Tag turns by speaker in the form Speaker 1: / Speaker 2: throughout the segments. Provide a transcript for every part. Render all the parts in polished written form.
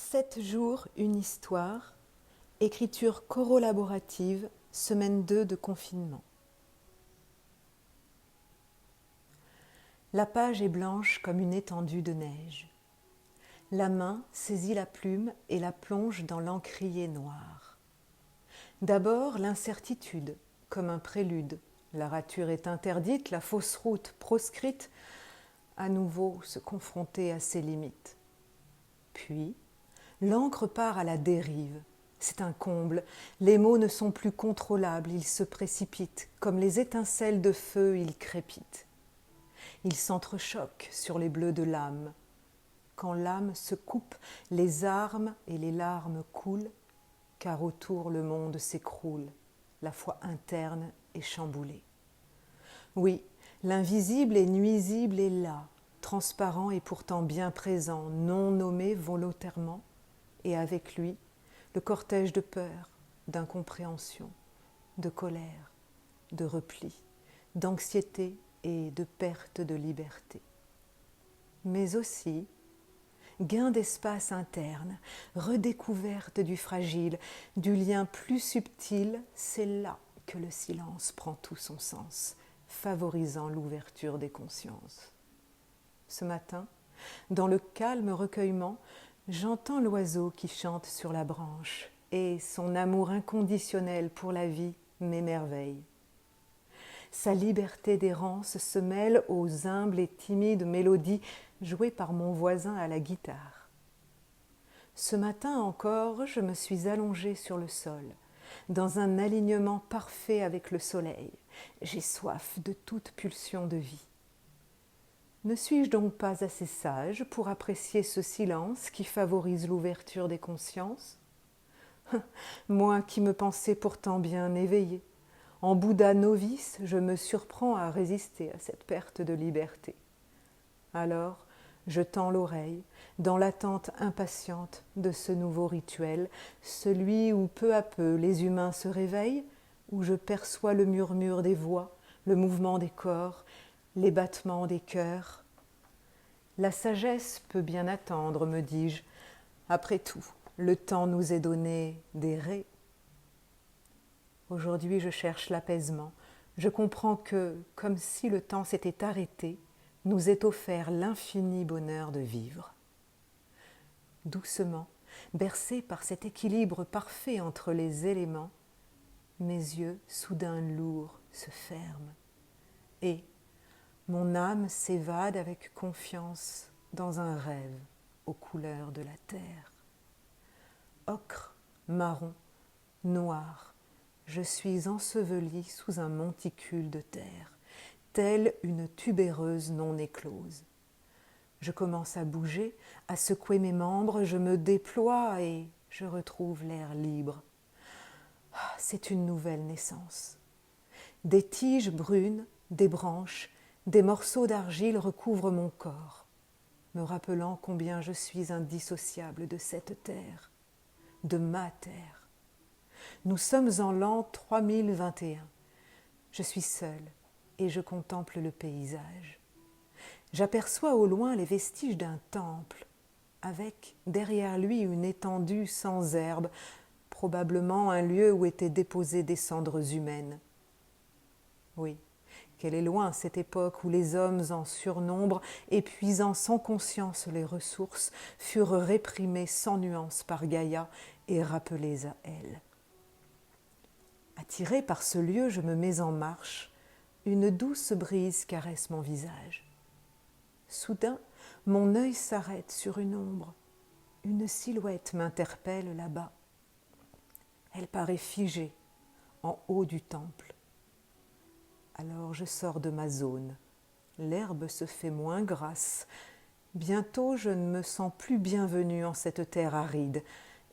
Speaker 1: 7 jours, une histoire, écriture collaborative, semaine 2 de confinement. La page est blanche comme une étendue de neige. La main saisit la plume et la plonge dans l'encrier noir. D'abord l'incertitude, comme un prélude. La rature est interdite, la fausse route proscrite, à nouveau se confronter à ses limites. Puis, l'encre part à la dérive. C'est un comble. Les mots ne sont plus contrôlables, ils se précipitent. Comme les étincelles de feu, ils crépitent. Ils s'entrechoquent sur les bleus de l'âme. Quand l'âme se coupe, les armes et les larmes coulent, car autour le monde s'écroule, la foi interne est chamboulée. Oui, l'invisible et nuisible est là, transparent et pourtant bien présent, non nommé volontairement, et avec lui, le cortège de peur, d'incompréhension, de colère, de repli, d'anxiété et de perte de liberté. Mais aussi, gain d'espace interne, redécouverte du fragile, du lien plus subtil, c'est là que le silence prend tout son sens, favorisant l'ouverture des consciences. Ce matin, dans le calme recueillement, j'entends l'oiseau qui chante sur la branche et son amour inconditionnel pour la vie m'émerveille. Sa liberté d'errance se mêle aux humbles et timides mélodies jouées par mon voisin à la guitare. Ce matin encore, je me suis allongée sur le sol, dans un alignement parfait avec le soleil. J'ai soif de toute pulsion de vie. Ne suis-je donc pas assez sage pour apprécier ce silence qui favorise l'ouverture des consciences ? Moi qui me pensais pourtant bien éveillée, en Bouddha novice, je me surprends à résister à cette perte de liberté. Alors, je tends l'oreille, dans l'attente impatiente de ce nouveau rituel, celui où peu à peu les humains se réveillent, où je perçois le murmure des voix, le mouvement des corps, les battements des cœurs. La sagesse peut bien attendre, me dis-je. Après tout, le temps nous est donné d'errer. Aujourd'hui, je cherche l'apaisement. Je comprends que, comme si le temps s'était arrêté, nous est offert l'infini bonheur de vivre. Doucement, bercé par cet équilibre parfait entre les éléments, mes yeux, soudain lourds, se ferment et mon âme s'évade avec confiance dans un rêve aux couleurs de la terre. Ocre, marron, noir, je suis ensevelie sous un monticule de terre, telle une tubéreuse non éclose. Je commence à bouger, à secouer mes membres, je me déploie et je retrouve l'air libre. C'est une nouvelle naissance. Des tiges brunes, des branches, des morceaux d'argile recouvrent mon corps, me rappelant combien je suis indissociable de cette terre, de ma terre. Nous sommes en l'an 3021. Je suis seule et je contemple le paysage. J'aperçois au loin les vestiges d'un temple, avec derrière lui une étendue sans herbe, probablement un lieu où étaient déposées des cendres humaines. Oui, qu'elle est loin cette époque où les hommes en surnombre, épuisant sans conscience les ressources, furent réprimés sans nuance par Gaïa et rappelés à elle. Attirée par ce lieu, je me mets en marche. Une douce brise caresse mon visage. Soudain, mon œil s'arrête sur une ombre. Une silhouette m'interpelle là-bas. Elle paraît figée, en haut du temple. Alors je sors de ma zone. L'herbe se fait moins grasse. Bientôt, je ne me sens plus bienvenue en cette terre aride,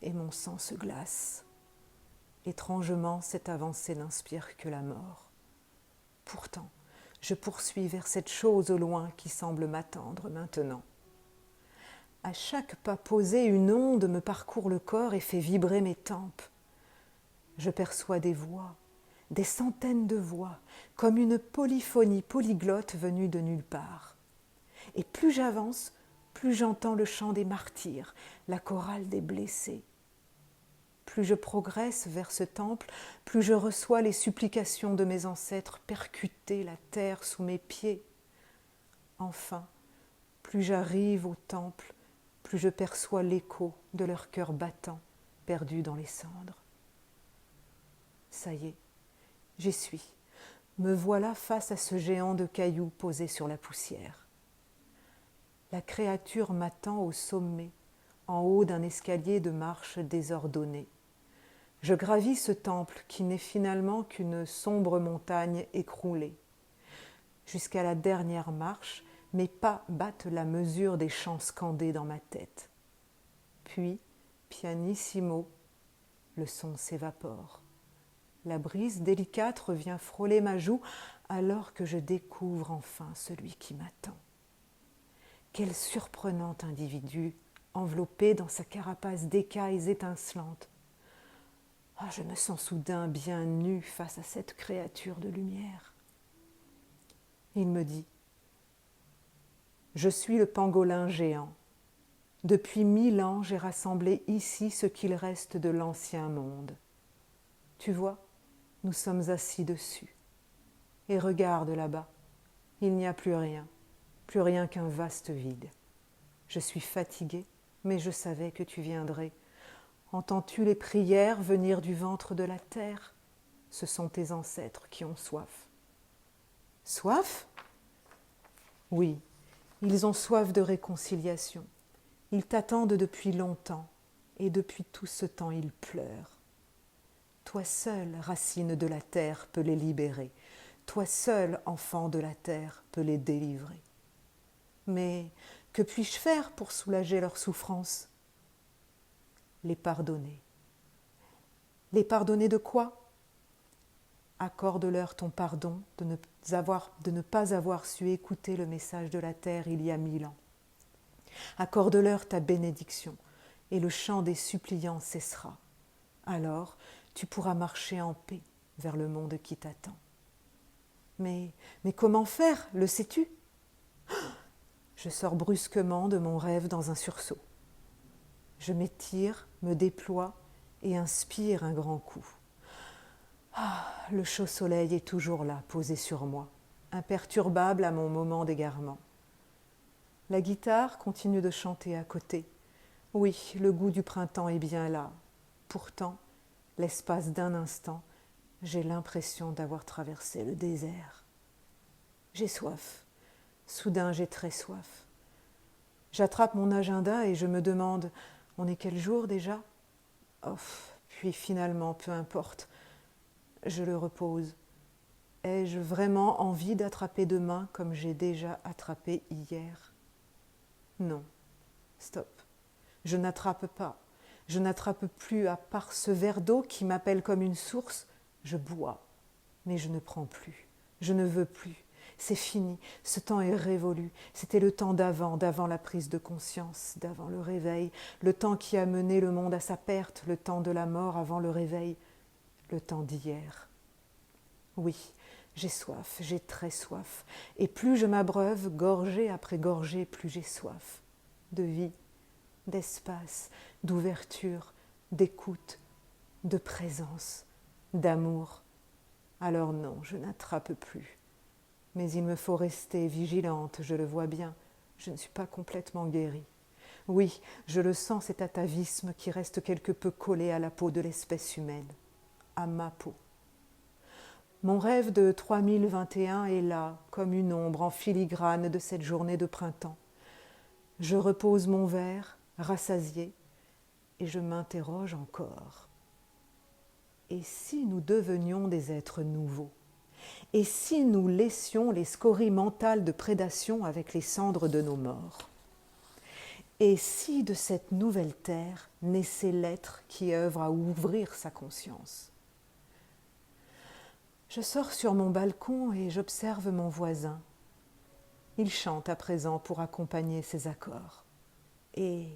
Speaker 1: et mon sang se glace. Étrangement, cette avancée n'inspire que la mort. Pourtant, je poursuis vers cette chose au loin qui semble m'attendre maintenant. À chaque pas posé, une onde me parcourt le corps et fait vibrer mes tempes. Je perçois des voix, des centaines de voix, comme une polyphonie polyglotte venue de nulle part. Et plus j'avance, plus j'entends le chant des martyrs, la chorale des blessés. Plus je progresse vers ce temple, plus je reçois les supplications de mes ancêtres percuter la terre sous mes pieds. Enfin, plus j'arrive au temple, plus je perçois l'écho de leur cœur battant, perdu dans les cendres. Ça y est, j'y suis. Me voilà face à ce géant de cailloux posé sur la poussière. La créature m'attend au sommet, en haut d'un escalier de marche désordonné. Je gravis ce temple qui n'est finalement qu'une sombre montagne écroulée. Jusqu'à la dernière marche, mes pas battent la mesure des chants scandés dans ma tête. Puis, pianissimo, le son s'évapore. La brise délicate revient frôler ma joue alors que je découvre enfin celui qui m'attend. Quel surprenant individu, enveloppé dans sa carapace d'écailles étincelantes. Ah, je me sens soudain bien nu face à cette créature de lumière. Il me dit « Je suis le pangolin géant. Depuis 1000 ans, j'ai rassemblé ici ce qu'il reste de l'ancien monde. Tu vois, nous sommes assis dessus. Et regarde là-bas, il n'y a plus rien qu'un vaste vide. Je suis fatiguée, mais je savais que tu viendrais. Entends-tu les prières venir du ventre de la terre? Ce sont tes ancêtres qui ont soif. » Soif? Oui, ils ont soif de réconciliation. Ils t'attendent depuis longtemps, et depuis tout ce temps ils pleurent. Toi seul, racine de la terre, peux les libérer. Toi seul, enfant de la terre, peux les délivrer. Mais que puis-je faire pour soulager leur souffrance? Les pardonner. Les pardonner de quoi? Accorde-leur ton pardon de ne pas avoir su écouter le message de la terre il y a 1000 ans. Accorde-leur ta bénédiction, et le chant des suppliants cessera. Alors, tu pourras marcher en paix vers le monde qui t'attend. Mais comment faire, le sais-tu? Je sors brusquement de mon rêve dans un sursaut. Je m'étire, me déploie et inspire un grand coup. Ah, le chaud soleil est toujours là, posé sur moi, imperturbable à mon moment d'égarement. La guitare continue de chanter à côté. Oui, le goût du printemps est bien là. Pourtant, l'espace d'un instant, j'ai l'impression d'avoir traversé le désert. J'ai soif. Soudain, j'ai très soif. J'attrape mon agenda et je me demande « On est quel jour déjà ?» Oh, puis finalement, peu importe. Je le repose. Ai-je vraiment envie d'attraper demain comme j'ai déjà attrapé hier? Non. Stop. Je n'attrape pas. Je n'attrape plus à part ce verre d'eau qui m'appelle comme une source. Je bois. Mais je ne prends plus. Je ne veux plus. C'est fini. Ce temps est révolu. C'était le temps d'avant la prise de conscience, d'avant le réveil, le temps qui a mené le monde à sa perte, le temps de la mort avant le réveil, le temps d'hier. Oui, j'ai soif, j'ai très soif. Et plus je m'abreuve, gorgée après gorgée, plus j'ai soif. De vie, d'espace, d'ouverture, d'écoute, de présence, d'amour. Alors non, je n'attrape plus. Mais il me faut rester vigilante, je le vois bien. Je ne suis pas complètement guérie. Oui, je le sens, cet atavisme qui reste quelque peu collé à la peau de l'espèce humaine, à ma peau. Mon rêve de 3021 est là, comme une ombre en filigrane de cette journée de printemps. Je repose mon verre, rassasié, et je m'interroge encore. Et si nous devenions des êtres nouveaux? Et si nous laissions les scories mentales de prédation avec les cendres de nos morts? Et si de cette nouvelle terre naissait l'être qui œuvre à ouvrir sa conscience? Je sors sur mon balcon et j'observe mon voisin. Il chante à présent pour accompagner ses accords. Et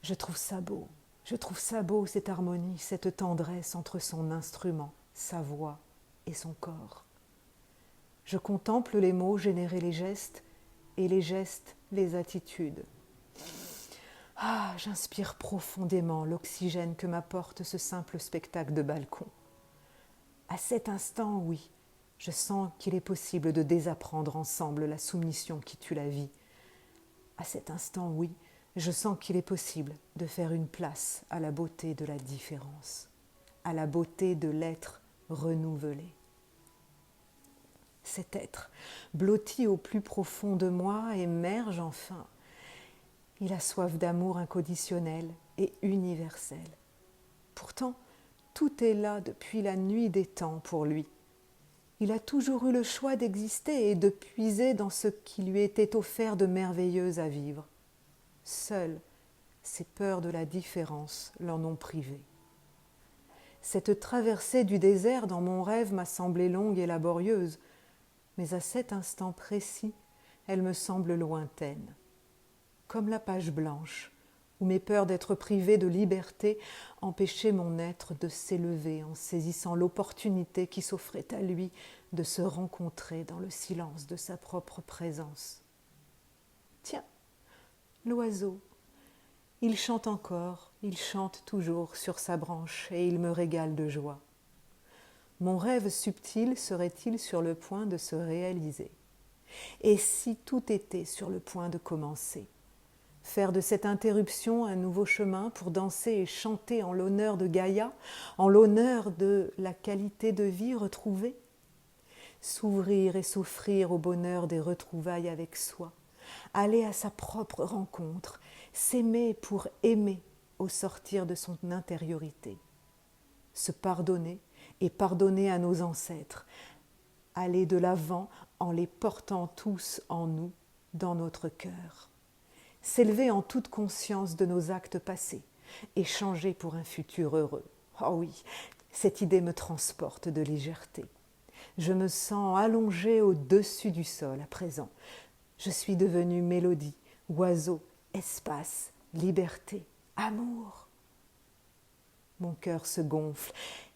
Speaker 1: je trouve ça beau cette harmonie, cette tendresse entre son instrument, sa voix et son corps. Je contemple les mots générer les gestes, et les gestes les attitudes, Ah, j'inspire profondément l'oxygène que m'apporte ce simple spectacle de balcon. À cet instant, oui, je sens qu'il est possible de désapprendre ensemble la soumission qui tue la vie. À cet instant, oui, je sens qu'il est possible de faire une place à la beauté de la différence, à la beauté de l'être renouvelé. Cet être, blotti au plus profond de moi, émerge enfin. Il a soif d'amour inconditionnel et universel. Pourtant, tout est là depuis la nuit des temps pour lui. Il a toujours eu le choix d'exister et de puiser dans ce qui lui était offert de merveilleux à vivre. Seules ses peurs de la différence l'en ont privé. Cette traversée du désert dans mon rêve m'a semblé longue et laborieuse, mais à cet instant précis, elle me semble lointaine. Comme la page blanche, où mes peurs d'être privé de liberté empêchaient mon être de s'élever en saisissant l'opportunité qui s'offrait à lui de se rencontrer dans le silence de sa propre présence. Tiens, l'oiseau, il chante encore, il chante toujours sur sa branche et il me régale de joie. Mon rêve subtil serait-il sur le point de se réaliser? Et si tout était sur le point de commencer? Faire de cette interruption un nouveau chemin pour danser et chanter en l'honneur de Gaïa, en l'honneur de la qualité de vie retrouvée? S'ouvrir et s'offrir au bonheur des retrouvailles avec soi, aller à sa propre rencontre, s'aimer pour aimer au sortir de son intériorité, se pardonner et pardonner à nos ancêtres, aller de l'avant en les portant tous en nous, dans notre cœur, s'élever en toute conscience de nos actes passés et changer pour un futur heureux. Oh oui, cette idée me transporte de légèreté. Je me sens allongée au-dessus du sol à présent. Je suis devenue mélodie, oiseau, espace, liberté, amour. Mon cœur se gonfle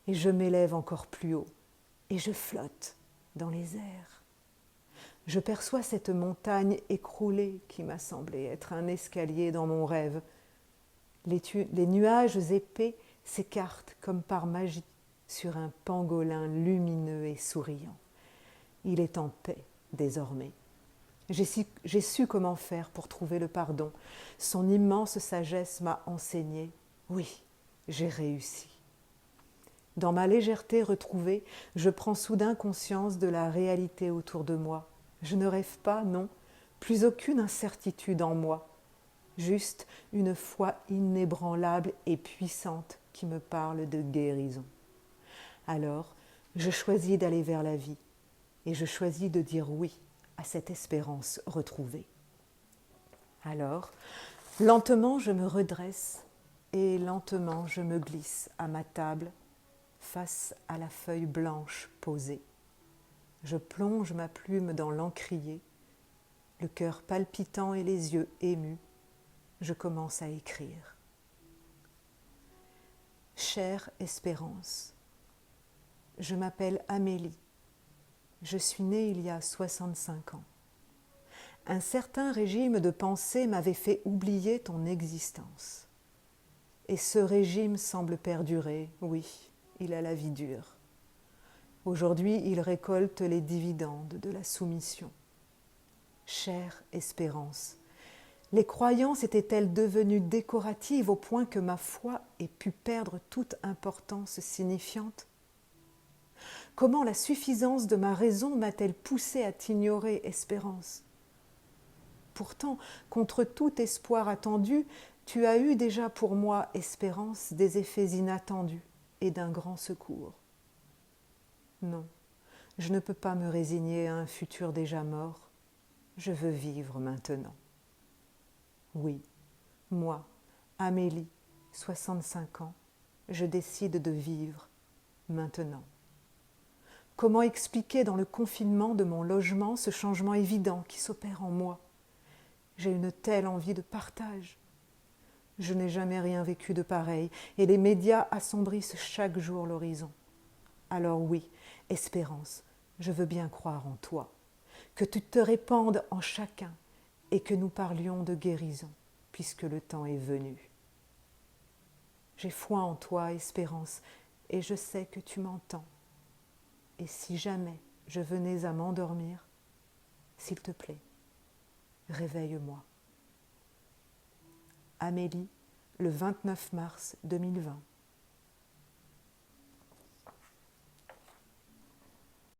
Speaker 1: et je m'élève encore plus haut et je flotte dans les airs. Je perçois cette montagne écroulée qui m'a semblé être un escalier dans mon rêve. Les nuages épais s'écartent comme par magie sur un pangolin lumineux et souriant. Il est en paix désormais. J'ai su comment faire pour trouver le pardon. Son immense sagesse m'a enseigné. Oui, j'ai réussi. Dans ma légèreté retrouvée, je prends soudain conscience de la réalité autour de moi. Je ne rêve pas, non, plus aucune incertitude en moi, juste une foi inébranlable et puissante qui me parle de guérison. Alors, je choisis d'aller vers la vie et je choisis de dire oui à cette espérance retrouvée. Alors, lentement je me redresse et lentement je me glisse à ma table face à la feuille blanche posée. Je plonge ma plume dans l'encrier, le cœur palpitant et les yeux émus, je commence à écrire. Chère Espérance, je m'appelle Amélie. Je suis née il y a 65 ans. Un certain régime de pensée m'avait fait oublier ton existence. Et ce régime semble perdurer, oui, il a la vie dure. Aujourd'hui, il récolte les dividendes de la soumission. Chère Espérance, les croyances étaient-elles devenues décoratives au point que ma foi ait pu perdre toute importance signifiante? Comment la suffisance de ma raison m'a-t-elle poussée à t'ignorer, Espérance? Pourtant, contre tout espoir attendu, tu as eu déjà pour moi, Espérance, des effets inattendus et d'un grand secours. Non, je ne peux pas me résigner à un futur déjà mort. Je veux vivre maintenant. Oui, moi, Amélie, 65 ans, je décide de vivre maintenant. Comment expliquer dans le confinement de mon logement ce changement évident qui s'opère en moi? J'ai une telle envie de partage. Je n'ai jamais rien vécu de pareil et les médias assombrissent chaque jour l'horizon. Alors oui, Espérance, je veux bien croire en toi, que tu te répandes en chacun et que nous parlions de guérison, puisque le temps est venu. J'ai foi en toi, Espérance, et je sais que tu m'entends. Et si jamais je venais à m'endormir, s'il te plaît, réveille-moi. Amélie, le 29 mars 2020.